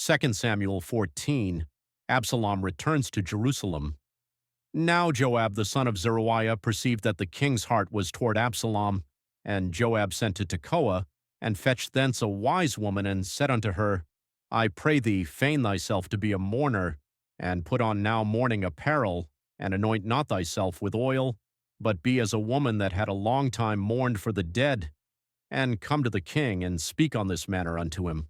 2 Samuel 14, Absalom returns to Jerusalem. Now Joab the son of Zeruiah perceived that the king's heart was toward Absalom, and Joab sent to Tecoa, and fetched thence a wise woman, and said unto her, I pray thee, feign thyself to be a mourner, and put on now mourning apparel, and anoint not thyself with oil, but be as a woman that had a long time mourned for the dead, and come to the king, and speak on this manner unto him.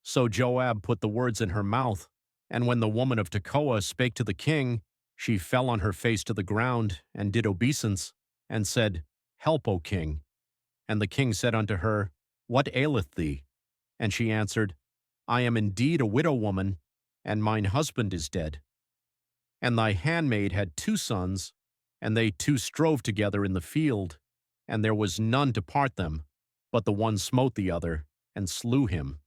So Joab put the words in her mouth, and when the woman of Tecoa spake to the king, she fell on her face to the ground, and did obeisance, and said, Help, O king. And the king said unto her, What aileth thee? And she answered, I am indeed a widow woman, and mine husband is dead. And thy handmaid had 2 sons, and they 2 strove together in the field, and there was none to part them, but the one smote the other, and slew him.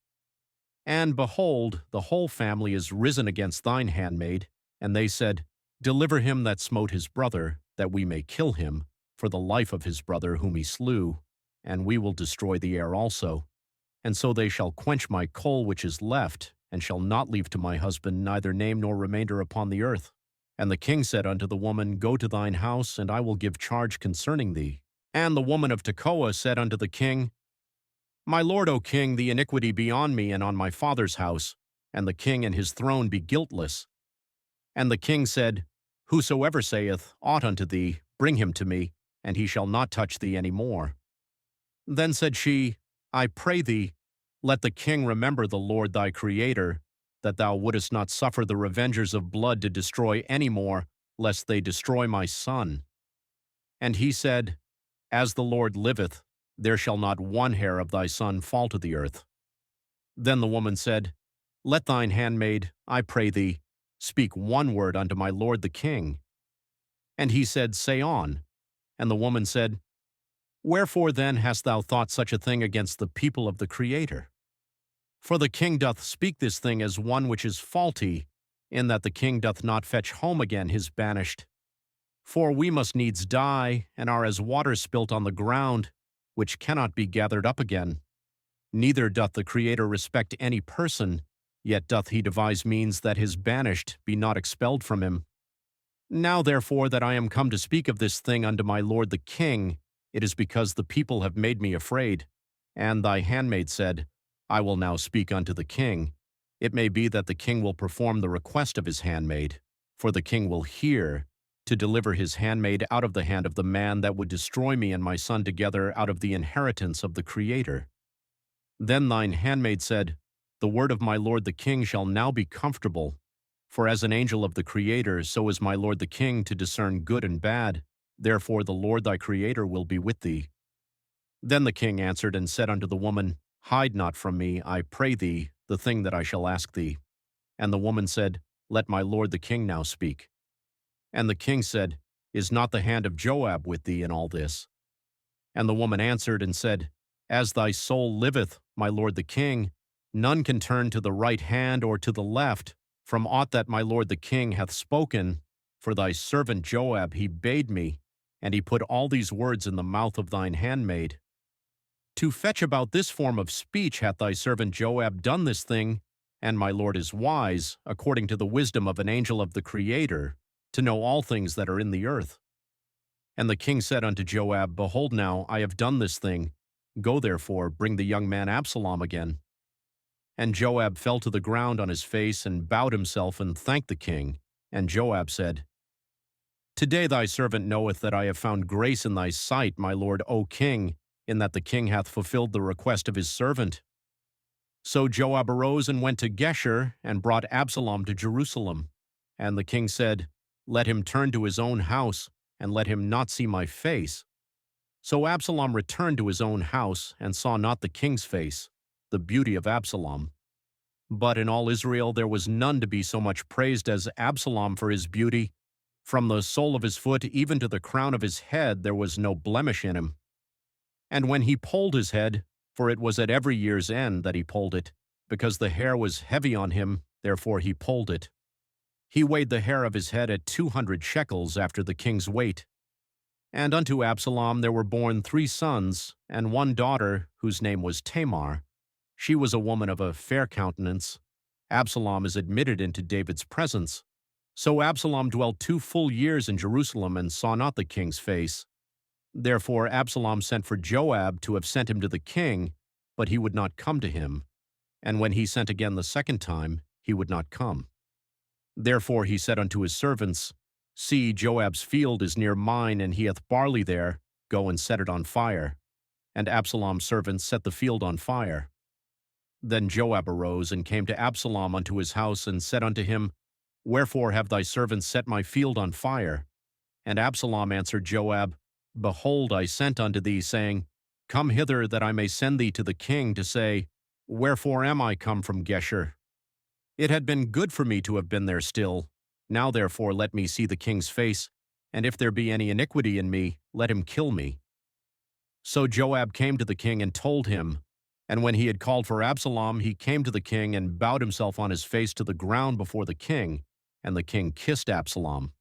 And behold, the whole family is risen against thine handmaid, and they said, Deliver him that smote his brother, that we may kill him, for the life of his brother whom he slew, and we will destroy the heir also. And so they shall quench my coal which is left, and shall not leave to my husband neither name nor remainder upon the earth. And the king said unto the woman, Go to thine house, and I will give charge concerning thee. And the woman of Tecoa said unto the king, My lord, O king, the iniquity be on me and on my father's house, and the king and his throne be guiltless. And the king said, Whosoever saith aught unto thee, bring him to me, and he shall not touch thee any more. Then said she, I pray thee, let the king remember the Lord thy Creator, that thou wouldest not suffer the revengers of blood to destroy any more, lest they destroy my son. And he said, As the Lord liveth, there shall not one hair of thy son fall to the earth. Then the woman said, Let thine handmaid, I pray thee, speak one word unto my lord the king. And he said, Say on. And the woman said, Wherefore then hast thou thought such a thing against the people of the Creator? For the king doth speak this thing as one which is faulty, in that the king doth not fetch home again his banished. For we must needs die, and are as water spilt on the ground, which cannot be gathered up again. Neither doth the Creator respect any person, yet doth he devise means that his banished be not expelled from him. Now therefore that I am come to speak of this thing unto my lord the king, it is because the people have made me afraid. And thy handmaid said, I will now speak unto the king. It may be that the king will perform the request of his handmaid, for the king will hear, to deliver his handmaid out of the hand of the man that would destroy me and my son together out of the inheritance of the Creator. Then thine handmaid said, The word of my lord the king shall now be comfortable, for as an angel of the Creator, so is my lord the king to discern good and bad. Therefore the Lord thy Creator will be with thee. Then the king answered and said unto the woman, Hide not from me, I pray thee, the thing that I shall ask thee. And the woman said, Let my lord the king now speak. And the king said, Is not the hand of Joab with thee in all this? And the woman answered and said, As thy soul liveth, my lord the king, none can turn to the right hand or to the left, from aught that my lord the king hath spoken. For thy servant Joab he bade me, and he put all these words in the mouth of thine handmaid. To fetch about this form of speech hath thy servant Joab done this thing, and my lord is wise, according to the wisdom of an angel of the Creator, to know all things that are in the earth. And the king said unto Joab, Behold now, I have done this thing. Go therefore, bring the young man Absalom again. And Joab fell to the ground on his face, and bowed himself, and thanked the king. And Joab said, Today thy servant knoweth that I have found grace in thy sight, my lord, O king, in that the king hath fulfilled the request of his servant. So Joab arose and went to Geshur, and brought Absalom to Jerusalem. And the king said, Let him turn to his own house, and let him not see my face. So Absalom returned to his own house, and saw not the king's face, the beauty of Absalom. But in all Israel there was none to be so much praised as Absalom for his beauty. From the sole of his foot even to the crown of his head there was no blemish in him. And when he polled his head, for it was at every year's end that he polled it, because the hair was heavy on him, therefore he polled it. He weighed the hair of his head at 200 shekels after the king's weight. And unto Absalom there were born 3 sons, and 1 daughter, whose name was Tamar. She was a woman of a fair countenance. Absalom is admitted into David's presence. So Absalom dwelt 2 full years in Jerusalem and saw not the king's face. Therefore Absalom sent for Joab to have sent him to the king, but he would not come to him. And when he sent again the second time, he would not come. Therefore he said unto his servants, See, Joab's field is near mine, and he hath barley there. Go and set it on fire. And Absalom's servants set the field on fire. Then Joab arose and came to Absalom unto his house, and said unto him, Wherefore have thy servants set my field on fire? And Absalom answered Joab, Behold, I sent unto thee, saying, Come hither, that I may send thee to the king, to say, Wherefore am I come from Geshur? It had been good for me to have been there still. Now therefore let me see the king's face, and if there be any iniquity in me, let him kill me. So Joab came to the king and told him. And when he had called for Absalom, he came to the king and bowed himself on his face to the ground before the king, and the king kissed Absalom.